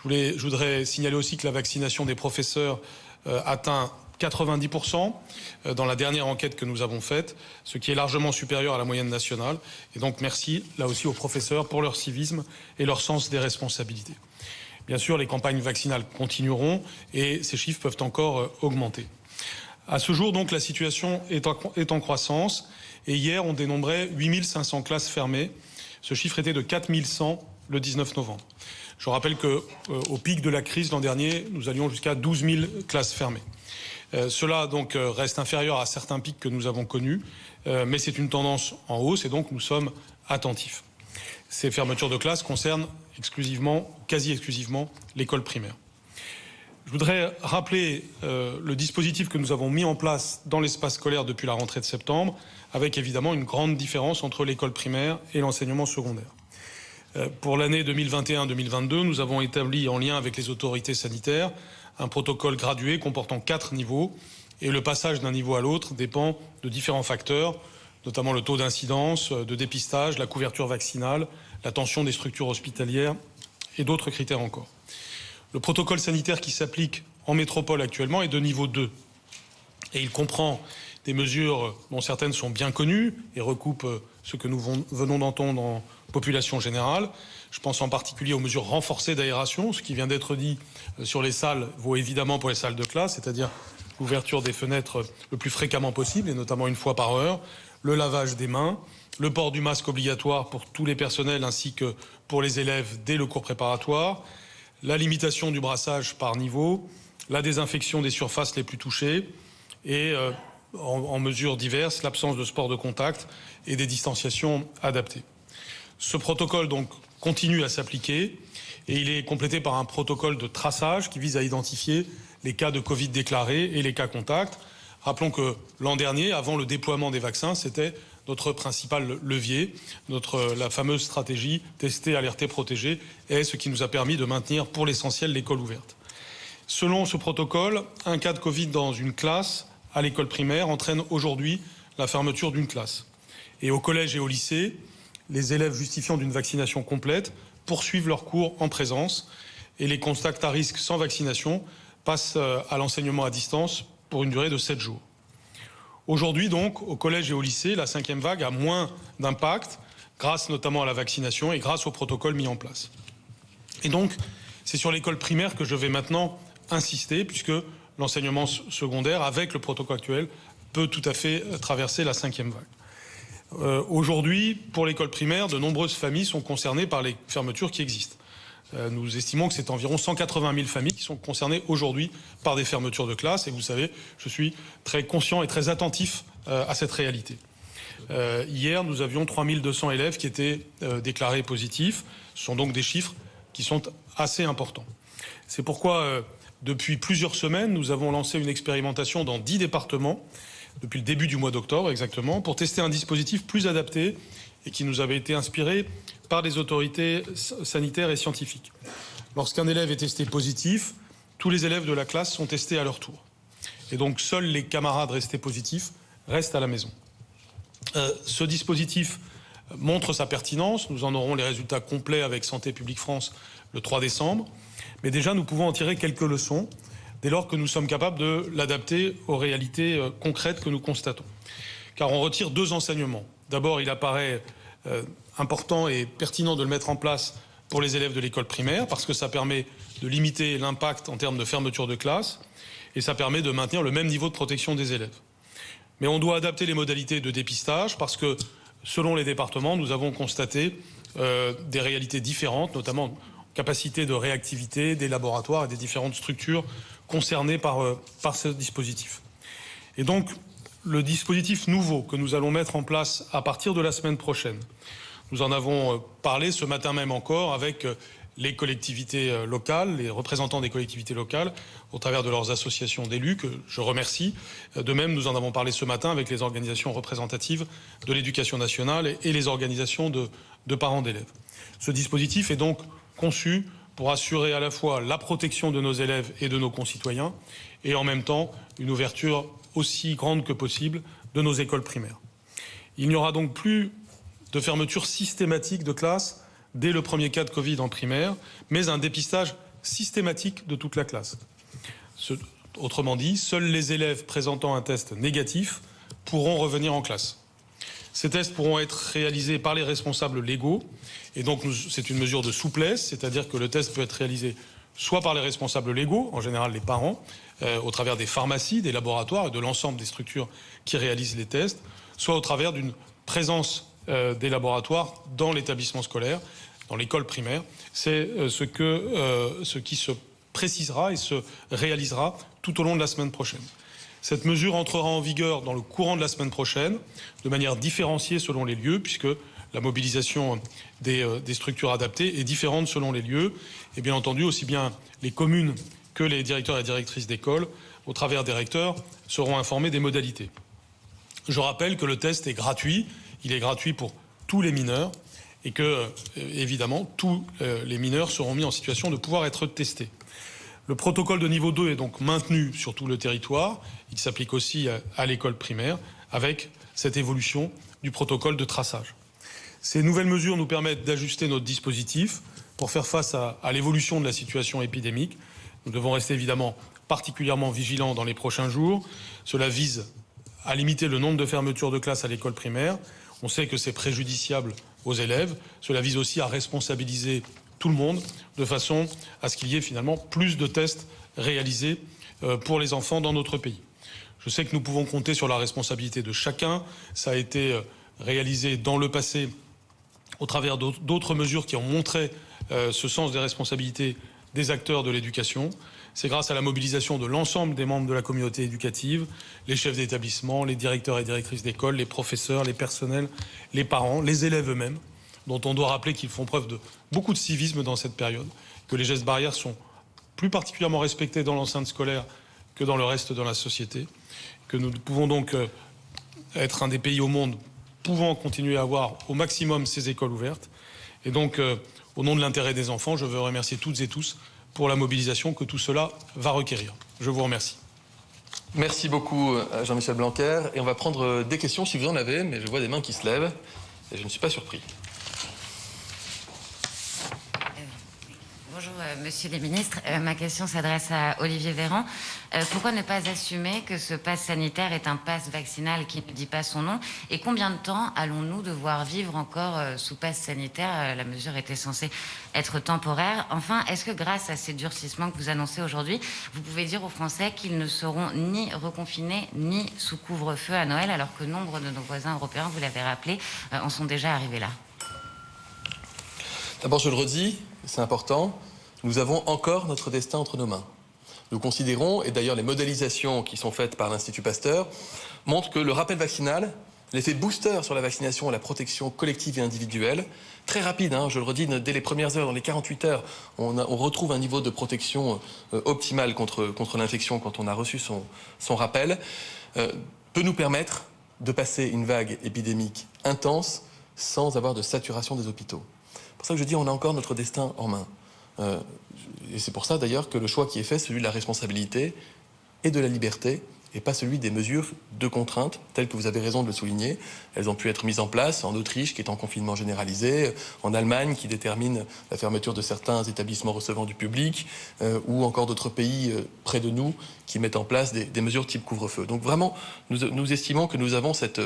S3: Je voudrais signaler aussi que la vaccination des professeurs atteint 90% dans la dernière enquête que nous avons faite, ce qui est largement supérieur à la moyenne nationale. Et donc merci là aussi aux professeurs pour leur civisme et leur sens des responsabilités. Bien sûr, les campagnes vaccinales continueront et ces chiffres peuvent encore augmenter. À ce jour, donc, la situation est en croissance. Et hier, on dénombrait 8500 classes fermées. Ce chiffre était de 4100 le 19 novembre. Je rappelle qu'au pic de la crise l'an dernier, nous allions jusqu'à 12 000 classes fermées. Cela donc reste inférieur à certains pics que nous avons connus, mais c'est une tendance en hausse et donc nous sommes attentifs. Ces fermetures de classes concernent exclusivement, quasi exclusivement, l'école primaire. Je voudrais rappeler le dispositif que nous avons mis en place dans l'espace scolaire depuis la rentrée de septembre, avec évidemment une grande différence entre l'école primaire et l'enseignement secondaire. Pour l'année 2021-2022, nous avons établi en lien avec les autorités sanitaires un protocole gradué comportant 4 niveaux et le passage d'un niveau à l'autre dépend de différents facteurs, notamment le taux d'incidence, de dépistage, la couverture vaccinale, la tension des structures hospitalières et d'autres critères encore. Le protocole sanitaire qui s'applique en métropole actuellement est de niveau 2 et il comprend des mesures dont certaines sont bien connues et recoupent ce que nous venons d'entendre en population générale. Je pense en particulier aux mesures renforcées d'aération. Ce qui vient d'être dit sur les salles vaut évidemment pour les salles de classe, c'est-à-dire l'ouverture des fenêtres le plus fréquemment possible et notamment une fois par heure, le lavage des mains, le port du masque obligatoire pour tous les personnels ainsi que pour les élèves dès le cours préparatoire, la limitation du brassage par niveau, la désinfection des surfaces les plus touchées et en mesures diverses, l'absence de sport de contact et des distanciations adaptées. Ce protocole donc continue à s'appliquer et il est complété par un protocole de traçage qui vise à identifier les cas de Covid déclarés et les cas contacts. Rappelons que l'an dernier, avant le déploiement des vaccins, c'était notre principal levier, la fameuse stratégie tester, alerter, protéger, est ce qui nous a permis de maintenir pour l'essentiel l'école ouverte. Selon ce protocole, un cas de Covid dans une classe à l'école primaire entraîne aujourd'hui la fermeture d'une classe. Et au collège et au lycée, les élèves justifiant d'une vaccination complète poursuivent leurs cours en présence et les contacts à risque sans vaccination passent à l'enseignement à distance pour une durée de 7 jours. Aujourd'hui donc, au collège et au lycée, la 5e vague a moins d'impact grâce notamment à la vaccination et grâce au protocole mis en place. Et donc, c'est sur l'école primaire que je vais maintenant insister puisque l'enseignement secondaire, avec le protocole actuel, peut tout à fait traverser la 5e vague. Aujourd'hui, pour l'école primaire, de nombreuses familles sont concernées par les fermetures qui existent. Nous estimons que c'est environ 180 000 familles qui sont concernées aujourd'hui par des fermetures de classe. Et vous savez, je suis très conscient et très attentif à cette réalité. Hier, nous avions 3200 élèves qui étaient déclarés positifs. Ce sont donc des chiffres qui sont assez importants. C'est pourquoi, depuis plusieurs semaines, nous avons lancé une expérimentation dans 10 départements, depuis le début du mois d'octobre exactement, pour tester un dispositif plus adapté et qui nous avait été inspiré par les autorités sanitaires et scientifiques. Lorsqu'un élève est testé positif, tous les élèves de la classe sont testés à leur tour. Et donc seuls les camarades restés positifs restent à la maison. Ce dispositif montre sa pertinence. Nous en aurons les résultats complets avec Santé publique France le 3 décembre. Mais déjà, nous pouvons en tirer quelques leçons dès lors que nous sommes capables de l'adapter aux réalités concrètes que nous constatons. Car on retire 2 enseignements. D'abord, il apparaît important et pertinent de le mettre en place pour les élèves de l'école primaire, parce que ça permet de limiter l'impact en termes de fermeture de classe, et ça permet de maintenir le même niveau de protection des élèves. Mais on doit adapter les modalités de dépistage, parce que selon les départements, nous avons constaté des réalités différentes, notamment capacité de réactivité des laboratoires et des différentes structures concernées par ce dispositif. Et donc, le dispositif nouveau que nous allons mettre en place à partir de la semaine prochaine, nous en avons parlé ce matin même encore avec les collectivités locales, les représentants des collectivités locales, au travers de leurs associations d'élus, que je remercie. De même, nous en avons parlé ce matin avec les organisations représentatives de l'éducation nationale et les organisations de parents d'élèves. Ce dispositif est donc conçu pour assurer à la fois la protection de nos élèves et de nos concitoyens, et en même temps une ouverture aussi grande que possible de nos écoles primaires. Il n'y aura donc plus de fermeture systématique de classe dès le premier cas de Covid en primaire, mais un dépistage systématique de toute la classe. Autrement dit, seuls les élèves présentant un test négatif pourront revenir en classe. Ces tests pourront être réalisés par les responsables légaux, et donc c'est une mesure de souplesse, c'est-à-dire que le test peut être réalisé soit par les responsables légaux, en général les parents, au travers des pharmacies, des laboratoires et de l'ensemble des structures qui réalisent les tests, soit au travers d'une présence des laboratoires dans l'établissement scolaire, dans l'école primaire. C'est ce qui se précisera et se réalisera tout au long de la semaine prochaine. Cette mesure entrera en vigueur dans le courant de la semaine prochaine, de manière différenciée selon les lieux, puisque la mobilisation des structures adaptées est différente selon les lieux. Et bien entendu, aussi bien les communes que les directeurs et directrices d'école, au travers des recteurs, seront informés des modalités. Je rappelle que le test est gratuit. Il est gratuit pour tous les mineurs et que, évidemment, tous les mineurs seront mis en situation de pouvoir être testés. Le protocole de niveau 2 est donc maintenu sur tout le territoire. Il s'applique aussi à l'école primaire avec cette évolution du protocole de traçage. Ces nouvelles mesures nous permettent d'ajuster notre dispositif pour faire face à l'évolution de la situation épidémique. Nous devons rester évidemment particulièrement vigilants dans les prochains jours. Cela vise à limiter le nombre de fermetures de classes à l'école primaire. On sait que c'est préjudiciable aux élèves. Cela vise aussi à responsabiliser tout le monde de façon à ce qu'il y ait finalement plus de tests réalisés pour les enfants dans notre pays. Je sais que nous pouvons compter sur la responsabilité de chacun. Ça a été réalisé dans le passé au travers d'autres mesures qui ont montré ce sens des responsabilités des acteurs de l'éducation. C'est grâce à la mobilisation de l'ensemble des membres de la communauté éducative, les chefs d'établissement, les directeurs et directrices d'école, les professeurs, les personnels, les parents, les élèves eux-mêmes, dont on doit rappeler qu'ils font preuve de beaucoup de civisme dans cette période, que les gestes barrières sont plus particulièrement respectés dans l'enceinte scolaire que dans le reste de la société, que nous pouvons donc être un des pays au monde pouvant continuer à avoir au maximum ces écoles ouvertes. Et donc, au nom de l'intérêt des enfants, je veux remercier toutes et tous pour la mobilisation que tout cela va requérir. Je vous remercie.
S1: Merci beaucoup Jean-Michel Blanquer. Et on va prendre des questions si vous en avez, mais je vois des mains qui se lèvent et je ne suis pas surpris.
S4: Bonjour Monsieur le Ministre, ma question s'adresse à Olivier Véran. Pourquoi ne pas assumer que ce pass sanitaire est un pass vaccinal qui ne dit pas son nom? Et combien de temps allons-nous devoir vivre encore sous pass sanitaire? La mesure était censée être temporaire. Enfin, est-ce que grâce à ces durcissements que vous annoncez aujourd'hui, vous pouvez dire aux Français qu'ils ne seront ni reconfinés ni sous couvre-feu à Noël, alors que nombre de nos voisins européens, vous l'avez rappelé, en sont déjà arrivés là?
S1: D'abord, je le redis, c'est important, nous avons encore notre destin entre nos mains. Nous considérons, et d'ailleurs les modélisations qui sont faites par l'Institut Pasteur, montrent que le rappel vaccinal, l'effet booster sur la vaccination et la protection collective et individuelle, très rapide, je le redis, dès les premières heures, dans les 48 heures, on retrouve un niveau de protection optimal contre l'infection quand on a reçu son rappel, peut nous permettre de passer une vague épidémique intense sans avoir de saturation des hôpitaux. C'est pour ça que je dis on a encore notre destin en main. Et c'est pour ça d'ailleurs que le choix qui est fait, celui de la responsabilité et de la liberté, et pas celui des mesures de contrainte, telles que vous avez raison de le souligner. Elles ont pu être mises en place en Autriche, qui est en confinement généralisé, en Allemagne, qui détermine la fermeture de certains établissements recevant du public, ou encore d'autres pays près de nous qui mettent en place des mesures type couvre-feu. Donc vraiment, nous estimons que nous avons cette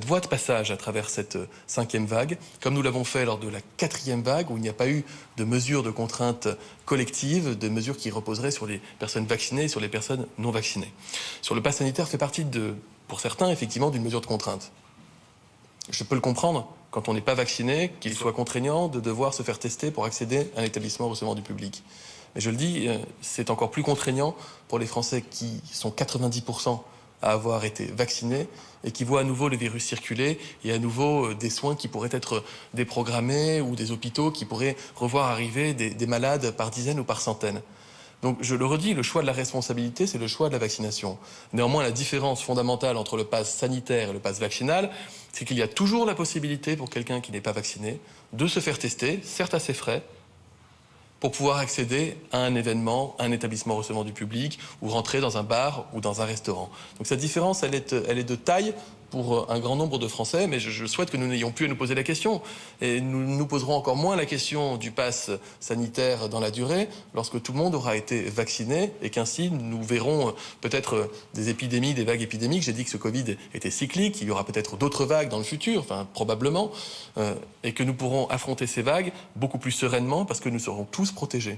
S1: voie de passage à travers cette 5e vague, comme nous l'avons fait lors de la 4e vague, où il n'y a pas eu de mesures de contrainte collectives, de mesures qui reposeraient sur les personnes vaccinées et sur les personnes non vaccinées. Sur le pass sanitaire fait partie, pour certains, effectivement, d'une mesure de contrainte. Je peux le comprendre, quand on n'est pas vacciné, qu'il soit contraignant de devoir se faire tester pour accéder à un établissement recevant du public. Mais je le dis, c'est encore plus contraignant pour les Français qui sont 90% à avoir été vaccinés et qui voient à nouveau le virus circuler et à nouveau des soins qui pourraient être déprogrammés ou des hôpitaux qui pourraient revoir arriver des malades par dizaines ou par centaines. Donc je le redis, le choix de la responsabilité, c'est le choix de la vaccination. Néanmoins, la différence fondamentale entre le pass sanitaire et le pass vaccinal, c'est qu'il y a toujours la possibilité pour quelqu'un qui n'est pas vacciné de se faire tester, certes à ses frais, pour pouvoir accéder à un événement, à un établissement recevant du public, ou rentrer dans un bar ou dans un restaurant. Donc cette différence, elle est de taille pour un grand nombre de Français, mais je souhaite que nous n'ayons plus à nous poser la question. Et nous nous poserons encore moins la question du pass sanitaire dans la durée, lorsque tout le monde aura été vacciné, et qu'ainsi nous verrons peut-être des épidémies, des vagues épidémiques. J'ai dit que ce Covid était cyclique, il y aura peut-être d'autres vagues dans le futur, enfin probablement, et que nous pourrons affronter ces vagues beaucoup plus sereinement, parce que nous serons tous protégés.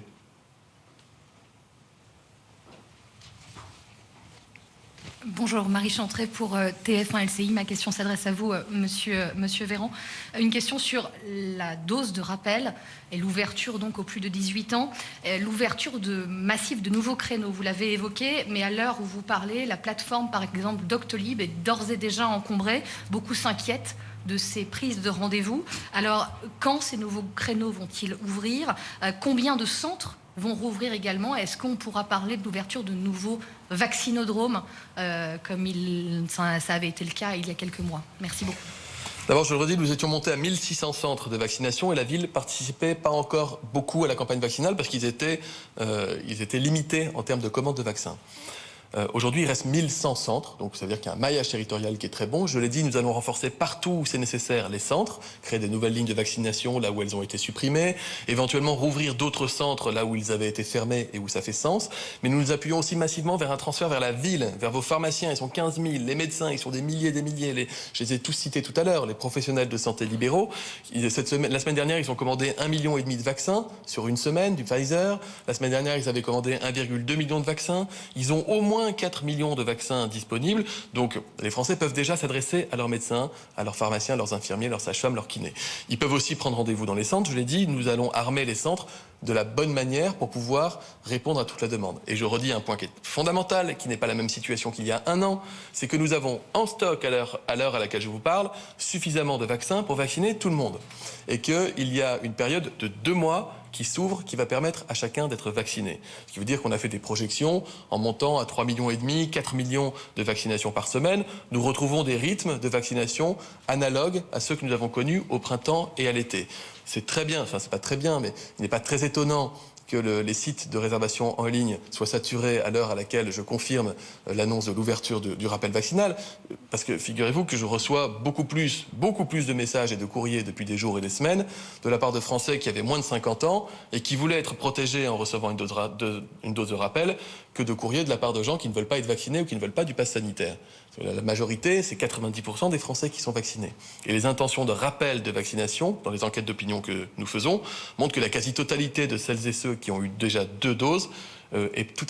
S5: Bonjour, Marie Chantré pour TF1 LCI. Ma question s'adresse à vous, monsieur Véran. Une question sur la dose de rappel et l'ouverture donc aux plus de 18 ans. L'ouverture massive de nouveaux créneaux, vous l'avez évoqué, mais à l'heure où vous parlez, la plateforme par exemple Doctolib est d'ores et déjà encombrée. Beaucoup s'inquiètent de ces prises de rendez-vous. Alors, quand ces nouveaux créneaux vont-ils ouvrir? Combien de centres vont rouvrir également? Est-ce qu'on pourra parler de l'ouverture de nouveaux vaccinodromes comme ça avait été le cas il y a quelques mois? Merci beaucoup.
S1: D'abord, je le redis, nous étions montés à 1600 centres de vaccination et la ville participait pas encore beaucoup à la campagne vaccinale parce qu'ils étaient limités en termes de commandes de vaccins. Aujourd'hui, il reste 1100 centres, donc ça veut dire qu'il y a un maillage territorial qui est très bon. Je l'ai dit, nous allons renforcer partout où c'est nécessaire les centres, créer des nouvelles lignes de vaccination là où elles ont été supprimées, éventuellement rouvrir d'autres centres là où ils avaient été fermés et où ça fait sens. Mais nous nous appuyons aussi massivement vers un transfert vers la ville, vers vos pharmaciens, ils sont 15 000, les médecins, ils sont des milliers, je les ai tous cités tout à l'heure, les professionnels de santé libéraux. La semaine dernière, ils ont commandé 1,5 million de vaccins sur une semaine, du Pfizer. La semaine dernière, ils avaient commandé 1,2 million de vaccins. Ils ont au moins 4 millions de vaccins disponibles. Donc, les Français peuvent déjà s'adresser à leurs médecins, à leurs pharmaciens, leurs infirmiers, leurs sages-femmes, leurs kinés. Ils peuvent aussi prendre rendez-vous dans les centres. Je l'ai dit, nous allons armer les centres de la bonne manière pour pouvoir répondre à toute la demande. Et je redis un point qui est fondamental, qui n'est pas la même situation qu'il y a un an, c'est que nous avons en stock, à l'heure à laquelle je vous parle, suffisamment de vaccins pour vacciner tout le monde. Et qu'il y a une période de 2 mois qui s'ouvre, qui va permettre à chacun d'être vacciné. Ce qui veut dire qu'on a fait des projections en montant à 3,5 millions, 4 millions de vaccinations par semaine. Nous retrouvons des rythmes de vaccination analogues à ceux que nous avons connus au printemps et à l'été. C'est très bien, enfin c'est pas très bien, mais il n'est pas très étonnant que les sites de réservation en ligne soient saturés à l'heure à laquelle je confirme l'annonce de l'ouverture du rappel vaccinal. Parce que figurez-vous que je reçois beaucoup plus de messages et de courriers depuis des jours et des semaines de la part de Français qui avaient moins de 50 ans et qui voulaient être protégés en recevant une dose de rappel que de courriers de la part de gens qui ne veulent pas être vaccinés ou qui ne veulent pas du pass sanitaire. La majorité, c'est 90% des Français qui sont vaccinés. Et les intentions de rappel de vaccination, dans les enquêtes d'opinion que nous faisons, montrent que la quasi-totalité de celles et ceux qui ont eu déjà 2 doses est tout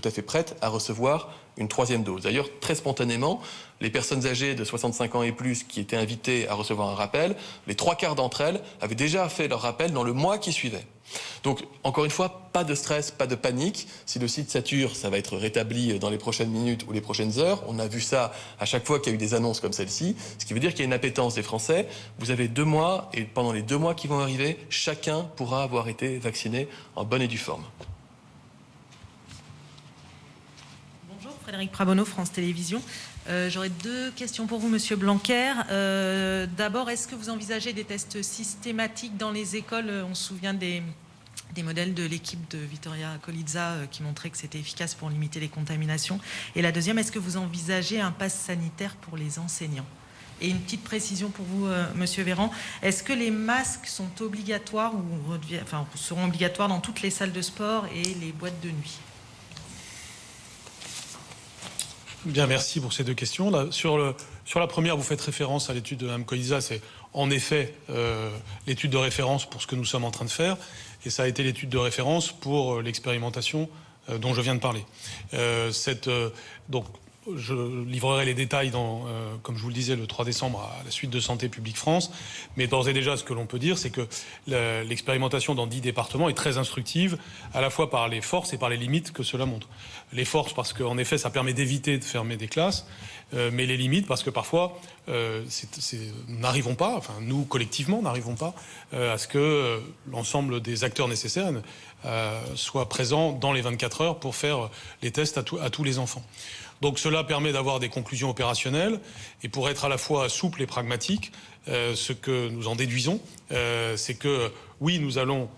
S1: à fait prête à recevoir une 3e dose. D'ailleurs, très spontanément, les personnes âgées de 65 ans et plus qui étaient invitées à recevoir un rappel, les 3/4 d'entre elles avaient déjà fait leur rappel dans le mois qui suivait. Donc, encore une fois, pas de stress, pas de panique. Si le site sature, ça va être rétabli dans les prochaines minutes ou les prochaines heures. On a vu ça à chaque fois qu'il y a eu des annonces comme celle-ci, ce qui veut dire qu'il y a une appétence des Français. Vous avez 2 mois, et pendant les 2 mois qui vont arriver, chacun pourra avoir été vacciné en bonne et due forme.
S6: Bonjour, Frédéric Prabonneau, France Télévisions. J'aurais 2 questions pour vous, Monsieur Blanquer. D'abord, est-ce que vous envisagez des tests systématiques dans les écoles? On se souvient des des modèles de l'équipe de Vittoria Colizza qui montraient que c'était efficace pour limiter les contaminations. Et la deuxième, est-ce que vous envisagez un pass sanitaire pour les enseignants? Et une petite précision pour vous, Monsieur Véran, est-ce que les masques sont obligatoires ou seront obligatoires dans toutes les salles de sport et les boîtes de nuit?
S3: Bien, merci pour ces deux questions. Là, sur la première, vous faites référence à l'étude de Mme Colizza. C'est en effet l'étude de référence pour ce que nous sommes en train de faire. Et ça a été l'étude de référence pour l'expérimentation dont je viens de parler. Donc, je livrerai les détails comme je vous le disais, le 3 décembre à la suite de Santé publique France. Mais d'ores et déjà, ce que l'on peut dire, c'est que l'expérimentation dans 10 départements est très instructive, à la fois par les forces et par les limites que cela montre. Les forces, parce qu'en effet, ça permet d'éviter de fermer des classes, mais les limites, parce que parfois, nous n'arrivons pas, enfin nous, collectivement, n'arrivons pas à ce que l'ensemble des acteurs nécessaires soient présents dans les 24 heures pour faire les tests à tous les enfants. Donc cela permet d'avoir des conclusions opérationnelles et pour être à la fois souple et pragmatique, ce que nous en déduisons, c'est que oui, nous allons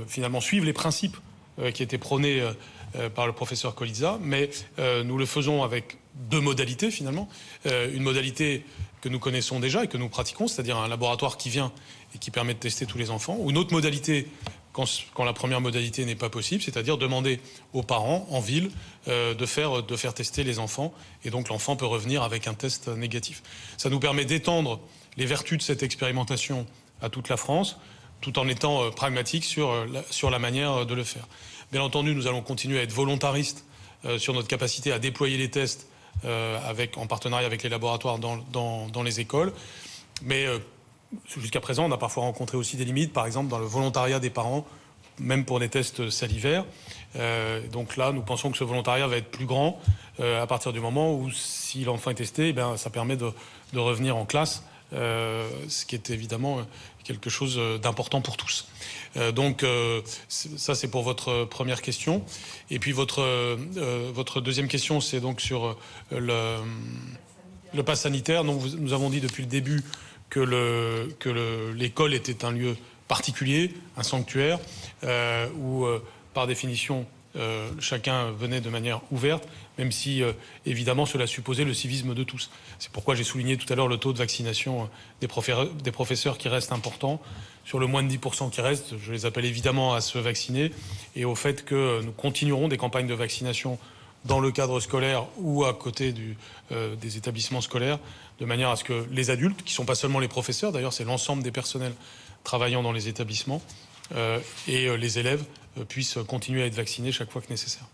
S3: finalement suivre les principes qui étaient prônés par le professeur Colizza, mais nous le faisons avec deux modalités finalement. Une modalité que nous connaissons déjà et que nous pratiquons, c'est-à-dire un laboratoire qui vient et qui permet de tester tous les enfants, ou une autre modalité quand la première modalité n'est pas possible, c'est-à-dire demander aux parents en ville de faire tester les enfants, et donc l'enfant peut revenir avec un test négatif. Ça nous permet d'étendre les vertus de cette expérimentation à toute la France, tout en étant pragmatique sur la manière de le faire. Bien entendu, nous allons continuer à être volontaristes sur notre capacité à déployer les tests en partenariat avec les laboratoires dans les écoles, mais jusqu'à présent, on a parfois rencontré aussi des limites, par exemple dans le volontariat des parents, même pour des tests salivaires. Donc là, nous pensons que ce volontariat va être plus grand à partir du moment où, si l'enfant est testé, eh bien, ça permet de revenir en classe, ce qui est évidemment quelque chose d'important pour tous. Donc ça, c'est pour votre première question. Et puis votre deuxième question, c'est donc sur le pass sanitaire. Donc nous avons dit depuis le début que l'école était un lieu particulier, un sanctuaire, où par définition chacun venait de manière ouverte, même si évidemment cela supposait le civisme de tous. C'est pourquoi j'ai souligné tout à l'heure le taux de vaccination des professeurs qui reste important. Sur le moins de 10% qui reste, je les appelle évidemment à se vacciner et au fait que nous continuerons des campagnes de vaccination dans le cadre scolaire ou à côté des établissements scolaires, de manière à ce que les adultes, qui ne sont pas seulement les professeurs, d'ailleurs c'est l'ensemble des personnels travaillant dans les établissements, et les élèves puissent continuer à être vaccinés chaque fois que nécessaire.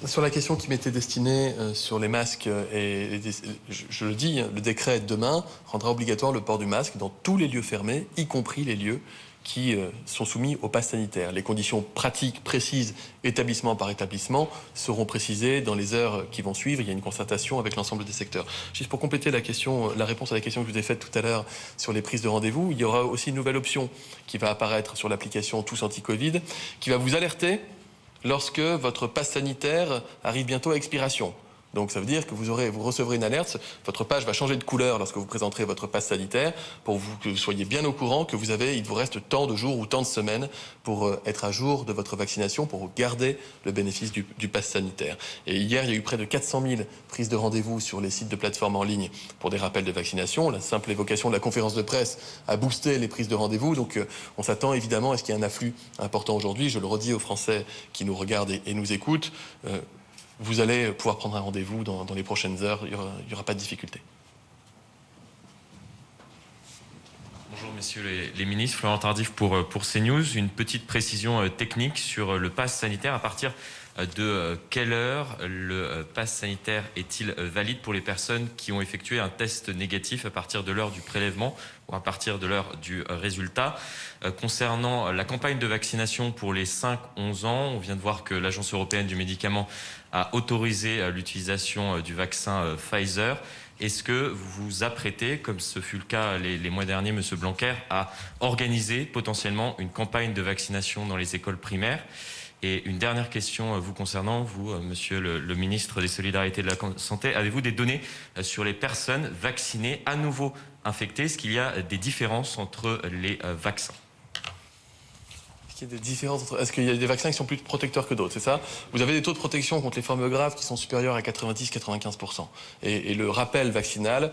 S1: Sur la question qui m'était destinée sur les masques, je le dis, le décret demain rendra obligatoire le port du masque dans tous les lieux fermés, y compris les lieux qui sont soumis au pass sanitaire. Les conditions pratiques précises, établissement par établissement, seront précisées dans les heures qui vont suivre. Il y a une concertation avec l'ensemble des secteurs. Juste pour compléter la réponse à la question que je vous ai faite tout à l'heure sur les prises de rendez-vous, il y aura aussi une nouvelle option qui va apparaître sur l'application Tous Anti-Covid, qui va vous alerter lorsque votre pass sanitaire arrive bientôt à expiration. Donc ça veut dire que vous recevrez une alerte, votre page va changer de couleur lorsque vous présenterez votre passe sanitaire pour que vous soyez bien au courant que il vous reste tant de jours ou tant de semaines pour être à jour de votre vaccination, pour garder le bénéfice du passe sanitaire. Et hier, il y a eu près de 400 000 prises de rendez-vous sur les sites de plateformes en ligne pour des rappels de vaccination. La simple évocation de la conférence de presse a boosté les prises de rendez-vous. Donc on s'attend évidemment à ce qu'il y ait un afflux important aujourd'hui. Je le redis aux Français qui nous regardent et nous écoutent. Vous allez pouvoir prendre un rendez-vous dans les prochaines heures, il n'y aura pas de difficulté.
S7: Bonjour messieurs les ministres, Florent Tardif pour CNews. Une petite précision technique sur le pass sanitaire. À partir de quelle heure le pass sanitaire est-il valide pour les personnes qui ont effectué un test négatif à partir de l'heure du prélèvement ou à partir de l'heure du résultat? Concernant la campagne de vaccination pour les 5-11 ans, on vient de voir que l'Agence européenne du médicament a autorisé l'utilisation du vaccin Pfizer. Est-ce que vous vous apprêtez, comme ce fut le cas les mois derniers, M. Blanquer, à organiser potentiellement une campagne de vaccination dans les écoles primaires? Et une dernière question vous concernant, vous, monsieur le ministre des Solidarités et de la Santé, avez-vous des données sur les personnes vaccinées à nouveau infectées? Est-ce qu'il y a des différences entre les vaccins?
S1: qu'il y ait des différences entre... Est-ce qu'il y a des vaccins qui sont plus protecteurs que d'autres, c'est ça? Vous avez des taux de protection contre les formes graves qui sont supérieurs à 90-95%. Et le rappel vaccinal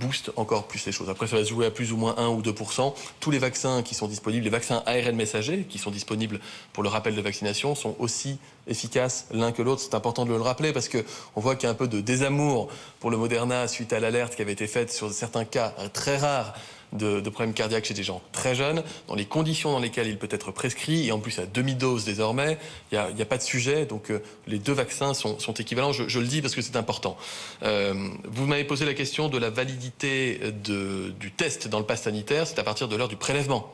S1: booste encore plus les choses. Après, ça va se jouer à plus ou moins 1 ou 2%. Tous les vaccins qui sont disponibles, les vaccins ARN messagers qui sont disponibles pour le rappel de vaccination sont aussi efficaces l'un que l'autre. C'est important de le rappeler parce qu'on voit qu'il y a un peu de désamour pour le Moderna suite à l'alerte qui avait été faite sur certains cas très rares de problèmes cardiaques chez des gens très jeunes, dans les conditions dans lesquelles il peut être prescrit, et en plus à demi-dose désormais, il n'y a pas de sujet, donc les deux vaccins sont équivalents, je le dis parce que c'est important. Vous m'avez posé la question de la validité du test dans le pass sanitaire, c'est à partir de l'heure du prélèvement.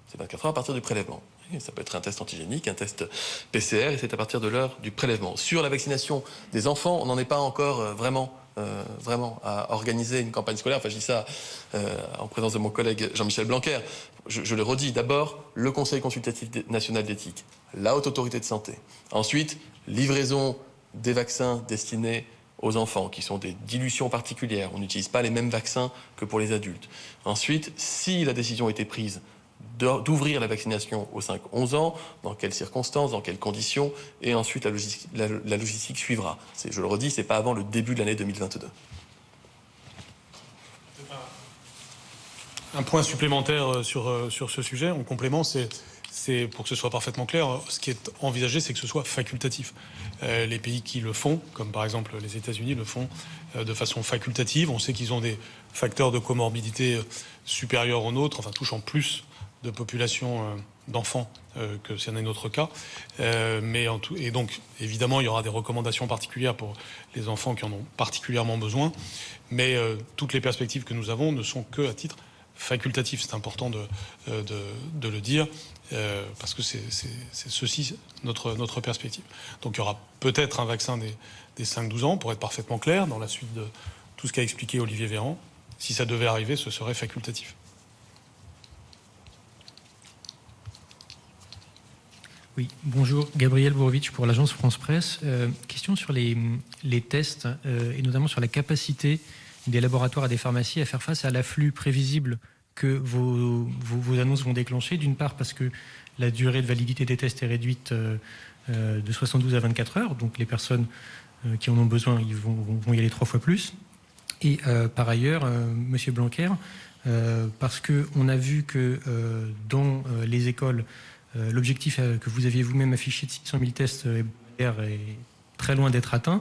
S1: C'est 24 heures à partir du prélèvement. Et ça peut être un test antigénique, un test PCR, et c'est à partir de l'heure du prélèvement. Sur la vaccination des enfants, on n'en est pas encore vraiment à organiser une campagne scolaire. Enfin, je dis ça en présence de mon collègue Jean-Michel Blanquer. Je le redis, d'abord, le Conseil consultatif national d'éthique, la Haute Autorité de Santé. Ensuite, livraison des vaccins destinés aux enfants, qui sont des dilutions particulières. On n'utilise pas les mêmes vaccins que pour les adultes. Ensuite, si la décision a été prise d'ouvrir la vaccination aux 5-11 ans, dans quelles circonstances, dans quelles conditions, et ensuite la logistique suivra. Je le redis, c'est pas avant le début de l'année 2022.
S3: Un point supplémentaire sur ce sujet, en complément, c'est pour que ce soit parfaitement clair, ce qui est envisagé, c'est que ce soit facultatif. Les pays qui le font, comme par exemple les États-Unis, le font de façon facultative. On sait qu'ils ont des facteurs de comorbidité supérieurs aux nôtres, enfin touchant plus de population d'enfants que c'est notre cas. Et donc, évidemment, il y aura des recommandations particulières pour les enfants qui en ont particulièrement besoin. Mais toutes les perspectives que nous avons ne sont que à titre facultatif. C'est important de le dire, parce que c'est ceci notre perspective. Donc, il y aura peut-être un vaccin des 5-12 ans, pour être parfaitement clair, dans la suite de tout ce qu'a expliqué Olivier Véran. Si ça devait arriver, ce serait facultatif.
S8: Oui, bonjour, Gabriel Bourovitch pour l'agence France Presse. Question sur les tests et notamment sur la capacité des laboratoires et des pharmacies à faire face à l'afflux prévisible que vos annonces vont déclencher. D'une part parce que la durée de validité des tests est réduite de 72 à 24 heures, donc les personnes qui en ont besoin ils vont y aller 3 fois plus. Et par ailleurs, Monsieur Blanquer, parce qu'on a vu que dans les écoles, l'objectif que vous aviez vous-même affiché de 600 000 tests est très loin d'être atteint.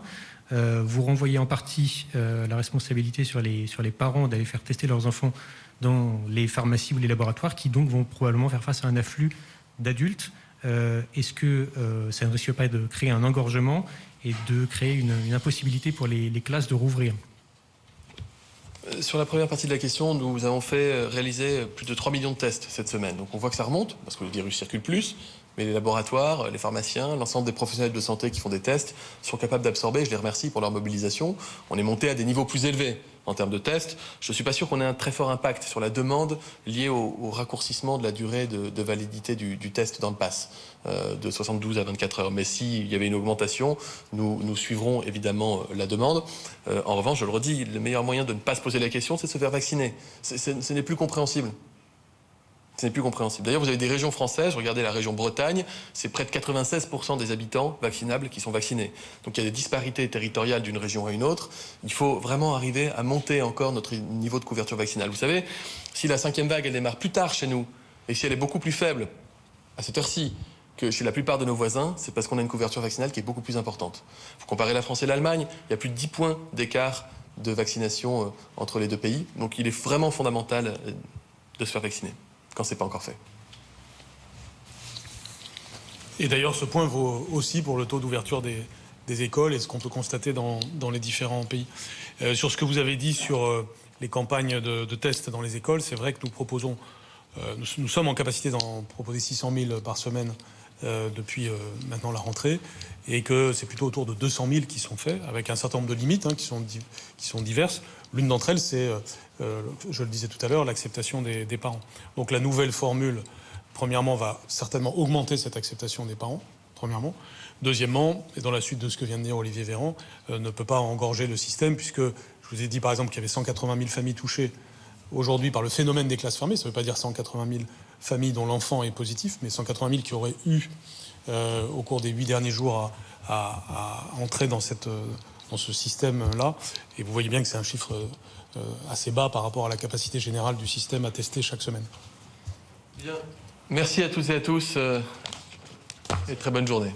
S8: Vous renvoyez en partie la responsabilité sur les parents d'aller faire tester leurs enfants dans les pharmacies ou les laboratoires qui donc vont probablement faire face à un afflux d'adultes. Est-ce que ça ne risque pas de créer un engorgement et de créer une impossibilité pour les classes de rouvrir ?
S1: Sur la première partie de la question, nous avons fait réaliser plus de 3 millions de tests cette semaine. Donc on voit que ça remonte, parce que le virus circule plus, mais les laboratoires, les pharmaciens, l'ensemble des professionnels de santé qui font des tests sont capables d'absorber. Je les remercie pour leur mobilisation. On est monté à des niveaux plus élevés en termes de tests. Je ne suis pas sûr qu'on ait un très fort impact sur la demande liée au raccourcissement de la durée de validité du test dans le pass, de 72 à 24 heures. Mais s'il y avait une augmentation, nous suivrons évidemment la demande. En revanche, je le redis, le meilleur moyen de ne pas se poser la question, c'est de se faire vacciner. Ce n'est plus compréhensible. Ce n'est plus compréhensible. D'ailleurs, vous avez des régions françaises, regardez la région Bretagne, c'est près de 96% des habitants vaccinables qui sont vaccinés. Donc il y a des disparités territoriales d'une région à une autre. Il faut vraiment arriver à monter encore notre niveau de couverture vaccinale. Vous savez, si la 5e vague, elle démarre plus tard chez nous, et si elle est beaucoup plus faible à cette heure-ci que chez la plupart de nos voisins, c'est parce qu'on a une couverture vaccinale qui est beaucoup plus importante. Vous comparez la France et l'Allemagne, il y a plus de 10 points d'écart de vaccination entre les deux pays. Donc il est vraiment fondamental de se faire vacciner quand ce n'est pas encore fait.
S3: Et d'ailleurs, ce point vaut aussi pour le taux d'ouverture des écoles et ce qu'on peut constater dans les différents pays. Sur ce que vous avez dit sur les campagnes de tests dans les écoles, c'est vrai que nous proposons, nous sommes en capacité d'en proposer 600 000 par semaine depuis maintenant la rentrée, et que c'est plutôt autour de 200 000 qui sont faits, avec un certain nombre de limites qui sont diverses. L'une d'entre elles, c'est, je le disais tout à l'heure, l'acceptation des parents. Donc la nouvelle formule, premièrement, va certainement augmenter cette acceptation des parents, premièrement. Deuxièmement, et dans la suite de ce que vient de dire Olivier Véran, ne peut pas engorger le système, puisque je vous ai dit par exemple qu'il y avait 180 000 familles touchées aujourd'hui par le phénomène des classes fermées. Ça ne veut pas dire 180 000 familles dont l'enfant est positif, mais 180 000 qui auraient eu, au cours des 8 derniers jours, à entrer dans ce système-là. Et vous voyez bien que c'est un chiffre assez bas par rapport à la capacité générale du système à tester chaque semaine.
S1: Bien. Merci à toutes et à tous et très bonne journée.